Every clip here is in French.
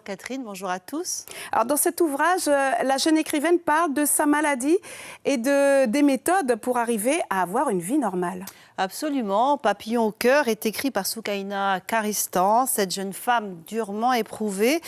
Catherine, bonjour à tous. Alors, dans cet ouvrage, la jeune écrivaine parle de sa maladie et des méthodes pour arriver à avoir une vie normale. Absolument. Papillon au cœur est écrit par Soukaina Karistan, cette jeune femme durement éprouvée.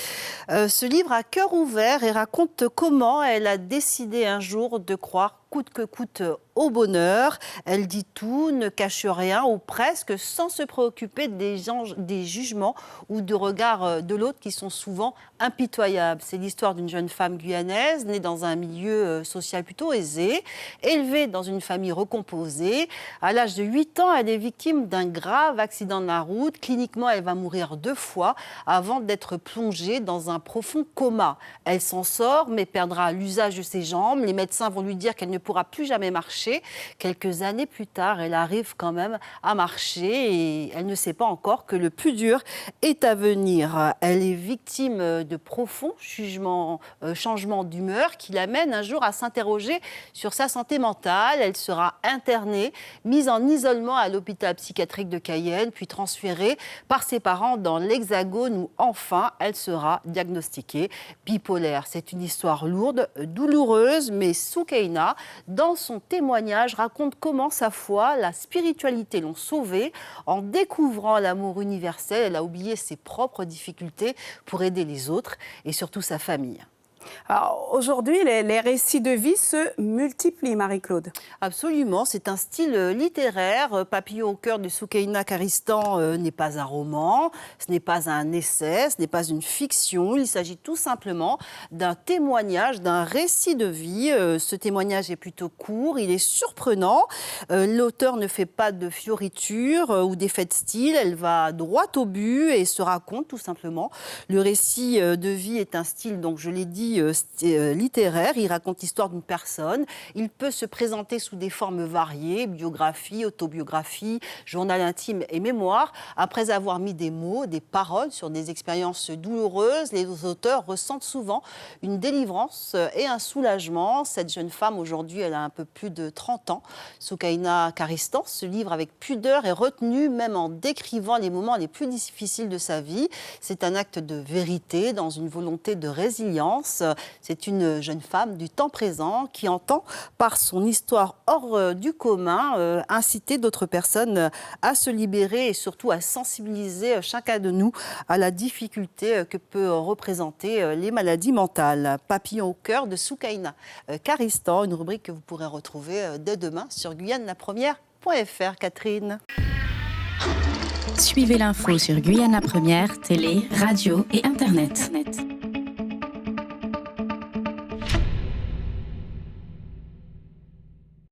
Ce livre a cœur ouvert et raconte comment elle a décidé un jour de croire coûte que coûte au bonheur. Elle dit tout, ne cache rien ou presque, sans se préoccuper des jugements ou de regards de l'autre qui sont souvent impitoyables. C'est l'histoire d'une jeune femme guyanaise née dans un milieu social plutôt aisé, élevée dans une famille recomposée. À l'âge de 8 ans, elle est victime d'un grave accident de la route. Cliniquement, elle va mourir 2 fois avant d'être plongée dans un profond coma. Elle s'en sort, mais perdra l'usage de ses jambes. Les médecins vont lui dire qu'elle ne pourra plus jamais marcher. Quelques années plus tard, elle arrive quand même à marcher et elle ne sait pas encore que le plus dur est à venir. Elle est victime de profonds changements d'humeur qui l'amènent un jour à s'interroger sur sa santé mentale. Elle sera internée, mise en isolement à l'hôpital psychiatrique de Cayenne, puis transférée par ses parents dans l'Hexagone où enfin elle sera diagnostiquée bipolaire. C'est une histoire lourde, douloureuse, mais Soukaina, dans son témoignage, raconte comment sa foi, la spiritualité l'ont sauvée. En découvrant l'amour universel, elle a oublié ses propres difficultés pour aider les autres et surtout sa famille. Alors, aujourd'hui, les récits de vie se multiplient, Marie-Claude. Absolument, c'est un style littéraire. Papillon au cœur de Soukaina Karistan n'est pas un roman, ce n'est pas un essai, ce n'est pas une fiction. Il s'agit tout simplement d'un témoignage, d'un récit de vie. Ce témoignage est plutôt court, il est surprenant. L'auteur ne fait pas de fioritures ou d'effets de style, elle va droit au but et se raconte tout simplement. Le récit de vie est un style, donc je l'ai dit, littéraire. Il raconte l'histoire d'une personne. Il peut se présenter sous des formes variées, biographie, autobiographie, journal intime et mémoire. Après avoir mis des mots, des paroles sur des expériences douloureuses, les auteurs ressentent souvent une délivrance et un soulagement. Cette jeune femme, aujourd'hui, elle a un peu plus de 30 ans. Soukaina Karistan se livre avec pudeur et retenue, même en décrivant les moments les plus difficiles de sa vie. C'est un acte de vérité dans une volonté de résilience. C'est une jeune femme du temps présent qui entend, par son histoire hors du commun, inciter d'autres personnes à se libérer et surtout à sensibiliser chacun de nous à la difficulté que peut représenter les maladies mentales. Papillon au cœur de Soukaina Karistan, une rubrique que vous pourrez retrouver dès demain sur guyane-la-première.fr. Catherine. Suivez l'info sur Guyane la Première, télé, radio et Internet.